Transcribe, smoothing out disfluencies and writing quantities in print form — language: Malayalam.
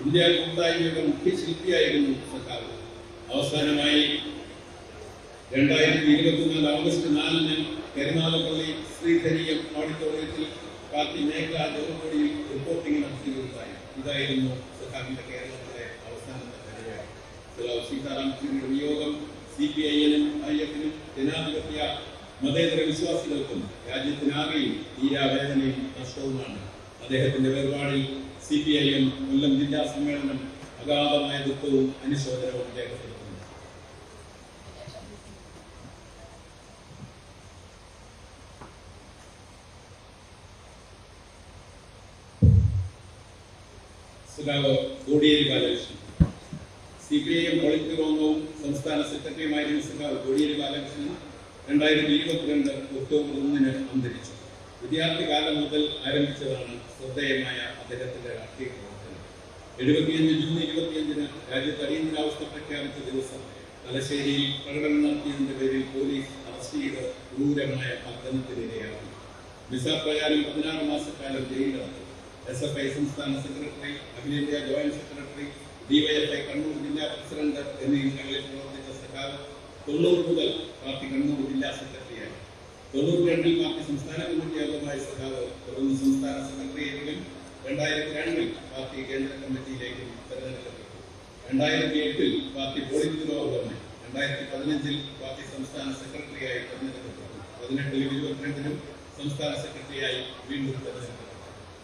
ഇന്ത്യ കൂട്ടായ്മയുടെ മുഖ്യശില്പിയായിരുന്നു സഖാവ്. അവസാനമായി 2024 ഓഗസ്റ്റ് 4-ന് കരുനാഗപ്പള്ളി ശ്രീധരീയം ഓഡിറ്റോറിയത്തിൽ പാർട്ടി മേഖലാ ജോലിയിൽ റിപ്പോർട്ടിംഗ് നടത്തിയതായി. ഇതായിരുന്നു സഖാവിന്റെ കേരളത്തിലെ അവസാനത്തെ പരിപാടി. സഖാവ് സീതാറാം യെച്ചൂരിയുടെ വിയോഗം CPIM-നും IF-നും ജനാധിപത്യ മതേതര വിശ്വാസികൾക്കും രാജ്യത്തിനാകെയും തീരാവേദനയും നഷ്ടവുമാണ്. അദ്ദേഹത്തിന്റെ വേർപാടിൽ CPIM കൊല്ലം ജില്ലാ സമ്മേളനം അഗാധമായ ദുഃഖവും അനുശോചനവും രേഖപ്പെടുത്തുന്നു. സഖാവ് Kodiyeri Balakrishnan CPIM polit bureau അംഗവും സംസ്ഥാന സെക്രട്ടറിയുമായിരുന്ന സഖാവ് കോടിയേരി ബാലകൃഷ്ണൻ 2022 ഒക്ടോബർ 1-ന് അന്തരിച്ചു. വിദ്യാർത്ഥി കാലം മുതൽ ആരംഭിച്ചതാണ് ശ്രദ്ധേയമായ അദ്ദേഹത്തിന്റെ രാഷ്ട്രീയ പ്രവർത്തനം. 75 ജൂൺ 25-ന് രാജ്യത്ത് അടിയന്തരാവസ്ഥ പ്രഖ്യാപിച്ച ദിവസം തലശ്ശേരിയിൽ പ്രകടനം നടത്തിയതിന്റെ പേരിൽ പോലീസ് അറസ്റ്റ് ചെയ്ത് ക്രൂരമായ മർദ്ദനത്തിനിരയാക്കി. പ്രകാരം 16 മാസക്കാലം ജയിലിലടച്ചു. SFI സംസ്ഥാന സെക്രട്ടറി, അഖിലേന്ത്യാ ജോയിന്റ് സെക്രട്ടറി, DYFI കണ്ണൂർ ജില്ലാ പ്രസിഡന്റ് എന്നീ ഇടങ്ങളിൽ പ്രവർത്തിച്ച സഖാവ് 90 മുതൽ പാർട്ടി കണ്ണൂർ ജില്ലാ സെക്രട്ടറിയായി. 92-ൽ പാർട്ടി സംസ്ഥാന കമ്മിറ്റി അംഗമായ സഖാവ് തുടർന്ന് സംസ്ഥാന സെക്രട്ടറിയേറ്റിലും 2002-ൽ പാർട്ടി കേന്ദ്ര കമ്മിറ്റിയിലേക്കും തെരഞ്ഞെടുക്കപ്പെട്ടു. 2008-ൽ പാർട്ടി പോളിറ്റ് ബ്യൂറോ അംഗമായി. 2015-ൽ പാർട്ടി സംസ്ഥാന സെക്രട്ടറിയായി തെരഞ്ഞെടുക്കപ്പെട്ടു. 18-ലും 22-ലും സംസ്ഥാന സെക്രട്ടറിയായി വീണ്ടും തെരഞ്ഞെടുക്കപ്പെട്ടു.